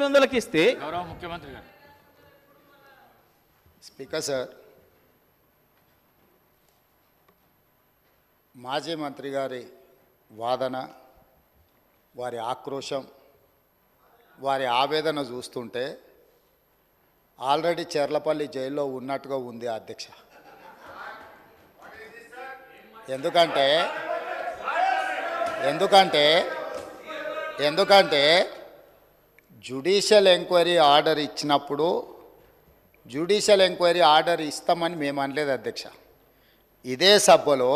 మందులకు ఇస్తే గౌరవ ముఖ్యమంత్రి గారు. స్పీకర్ సార్, మాజీ మంత్రి గారి వాదన, వారి ఆక్రోశం, వారి ఆవేదన చూస్తుంటే ఆల్రెడీ చెర్లపల్లి జైల్లో ఉన్నట్టుగా ఉంది అధ్యక్ష. ఎందుకంటే జ్యుడిషియల్ ఎంక్వైరీ ఆర్డర్ ఇచ్చినప్పుడు జ్యుడిషియల్ ఎంక్వైరీ ఆర్డర్ ఇస్తామని మేము అనలేదు అధ్యక్ష. ఇదే సభలో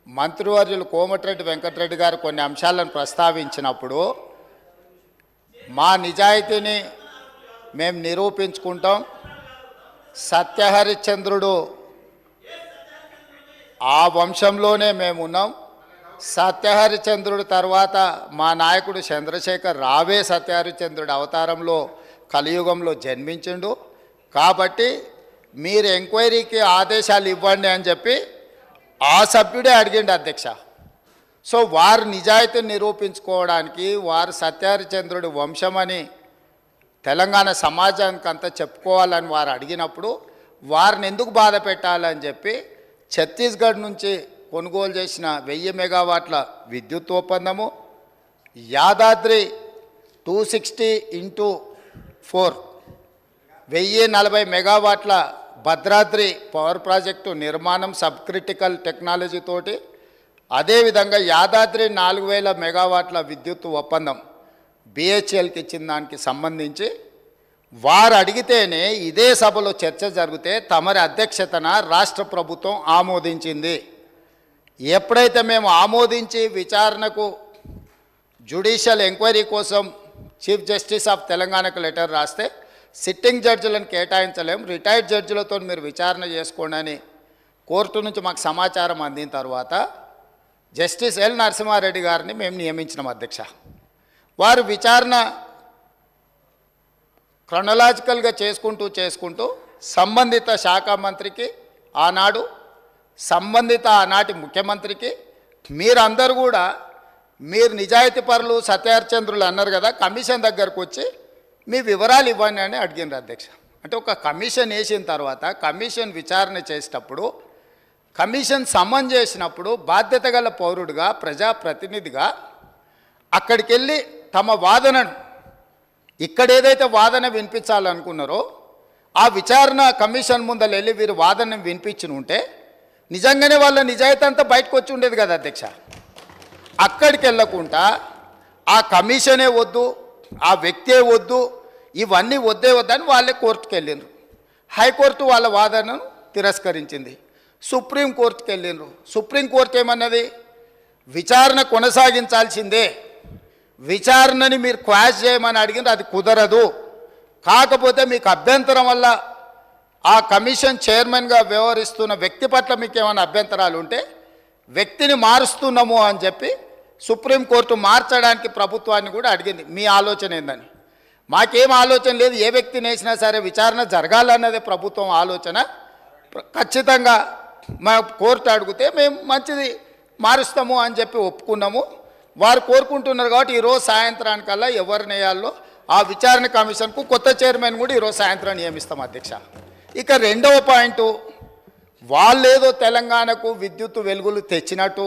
మంత్రివర్యులు కోమటిరెడ్డి వెంకటరెడ్డి గారు కొన్ని అంశాలను ప్రస్తావించినప్పుడు మా నిజాయితీని మేము నిరూపించుకుంటాం, సత్యహరిశ్చంద్రుడు ఆ వంశంలోనే మేము ఉన్నాం, సత్యహరిశ్చంద్రుడు తర్వాత మా నాయకుడు చంద్రశేఖర్ రావే సత్యహరిశ్చంద్రుడు అవతారంలో కలియుగంలో జన్మించిండు, కాబట్టి మీరు ఎంక్వైరీకి ఆదేశాలు ఇవ్వండి అని చెప్పి ఆ సభ్యుడే అడిగిండు అధ్యక్ష. సో వారు నిజాయితీని నిరూపించుకోవడానికి, వారు సత్యహరిశ్చంద్రుడి వంశమని తెలంగాణ సమాజానికి అంతా చెప్పుకోవాలని వారు అడిగినప్పుడు వారిని ఎందుకు బాధ పెట్టాలని చెప్పి ఛత్తీస్గఢ్ నుంచి కొనుగోలు చేసిన 1000 మెగావాట్ల విద్యుత్ ఒప్పందము, యాదాద్రి 260x4 1040 మెగావాట్ల భద్రాద్రి పవర్ ప్రాజెక్టు నిర్మాణం సబ్ క్రిటికల్ టెక్నాలజీ తోటి, అదేవిధంగా యాదాద్రి 4000 మెగావాట్ల విద్యుత్ ఒప్పందం బిహెచ్ఎల్కి ఇచ్చిన దానికి సంబంధించి వారు అడిగితేనే ఇదే సభలో చర్చ జరిగితే తమరి అధ్యక్షతన రాష్ట్ర ప్రభుత్వం ఆమోదించింది. ఎప్పుడైతే మేము ఆమోదించి విచారణకు జ్యుడిషియల్ ఎంక్వైరీ కోసం చీఫ్ జస్టిస్ ఆఫ్ తెలంగాణకు లెటర్ రాస్తే సిట్టింగ్ జడ్జిలను కేటాయించలేం, రిటైర్డ్ జడ్జిలతో మీరు విచారణ చేసుకోండి అని కోర్టు నుంచి మాకు సమాచారం అందిన తర్వాత జస్టిస్ ఎల్ నరసింహారెడ్డి గారిని మేము నియమించినాం అధ్యక్ష. వారు విచారణ క్రొనలాజికల్గా చేసుకుంటూ సంబంధిత శాఖ మంత్రికి ఆనాడు, సంబంధిత ఆనాటి ముఖ్యమంత్రికి, మీరందరూ కూడా మీరు నిజాయితీ పరులు సత్యహరిశ్చంద్రులు అన్నారు కదా, కమిషన్ దగ్గరకు వచ్చి మీ వివరాలు ఇవ్వండి అని అడిగినారు అధ్యక్ష. అంటే ఒక కమిషన్ వేసిన తర్వాత కమిషన్ విచారణ చేసేటప్పుడు, కమిషన్ సమన్ చేసినప్పుడు బాధ్యత గల పౌరుడిగా, ప్రజాప్రతినిధిగా అక్కడికి వెళ్ళి తమ వాదనను, ఇక్కడ ఏదైతే వాదన వినిపించాలనుకున్నారో ఆ విచారణ కమిషన్ ముందర వెళ్ళి వీరు వాదన వినిపించి ఉంటే నిజంగానే వాళ్ళ నిజాయితీ అంతా బయటకు వచ్చి ఉండేది కదా అధ్యక్ష. అక్కడికి వెళ్ళకుండా ఆ కమిషనే వద్దు, ఆ వ్యక్తే వద్దు, ఇవన్నీ వద్దని వాళ్ళే కోర్టుకు వెళ్ళిండ్రు. హైకోర్టు వాళ్ళ వాదనను తిరస్కరించింది. సుప్రీంకోర్టుకు వెళ్ళిండ్రు. సుప్రీంకోర్టు ఏమన్నది, విచారణ కొనసాగించాల్సిందే, విచారణని మీరు క్వాష్ చేయమని అడిగింది, అది కుదరదు, కాకపోతే మీకు అభ్యంతరం వల్ల ఆ కమిషన్ చైర్మన్గా వ్యవహరిస్తున్న వ్యక్తి పట్ల మీకు ఏమైనా అభ్యంతరాలు ఉంటే వ్యక్తిని మారుస్తున్నాము అని చెప్పి సుప్రీంకోర్టు మార్చడానికి ప్రభుత్వాన్ని కూడా అడిగింది. మీ ఆలోచన ఏందని? మాకేం ఆలోచన లేదు, ఏ వ్యక్తిని వేసినా సరే విచారణ జరగాలన్నదే ప్రభుత్వం ఆలోచన. ఖచ్చితంగా మా కోర్టు అడిగితే మేము మంచిది మారుస్తాము అని చెప్పి ఒప్పుకున్నాము. వారు కోరుకుంటున్నారు కాబట్టి ఈరోజు సాయంత్రానికల్లా ఎవరిని వేయాలో ఆ విచారణ కమిషన్కు కొత్త చైర్మన్ కూడా ఈరోజు సాయంత్రం నియమిస్తాం అధ్యక్ష. ఇక రెండవ పాయింట్, వాళ్ళేదో తెలంగాణకు విద్యుత్ వెలుగులు తెచ్చినట్టు